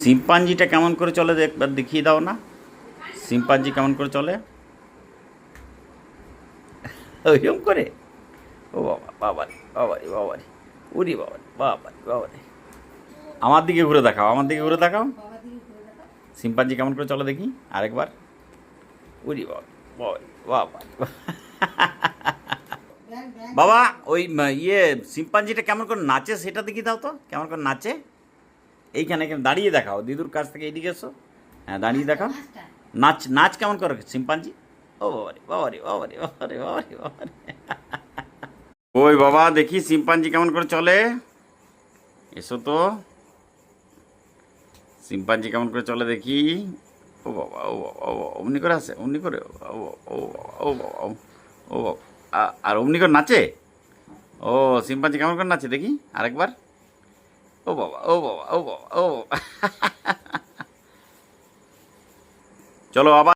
শিম্পাঞ্জিটা কেমন করে চলে একবার দেখিয়ে দাও না। শিম্পাঞ্জি কেমন করে চলে? ওইরকম করে? ও বাবা, বাবারে বাবারে বাবারে, উরি বাবারে বাবারে বাবারে। আমার দিকে ঘুরে দেখাও, আমার দিকে ঘুরে দেখাও। শিম্পাঞ্জি কেমন করে চলে দেখি আরেকবার। উরি বাবা, বাবারে বাবারে। বাবা ওই শিম্পাঞ্জিটা কেমন করে নাচে সেটা দেখি দাও তো, কেমন করে নাচে। এইখানে এখানে দাঁড়িয়ে দেখাও, দিদুর কাছ থেকে এইদিকে এসো। হ্যাঁ দাঁড়িয়ে দেখাও। নাচ নাচ কেমন করে শিম্পাঞ্জি। ও বাবারে বাবারে বাবারে বাবারে বাবারে বাবারে। ওই বাবা দেখি শিম্পাঞ্জি কেমন করে চলে। এসো তো, শিম্পাঞ্জি কেমন করে চলে দেখি। ও বাবা ও বাবা ও বাবা, অমনি করে আসে, অমনি করে। ও বাবা ও বাবা ও বাবা ও বাবা। আর অমনি করে নাচে। ও শিম্পাঞ্জি কেমন করে নাচে দেখি আরেকবার। ও বাবা ও বাবা ও বাবা ও বাবা। চলো আবার।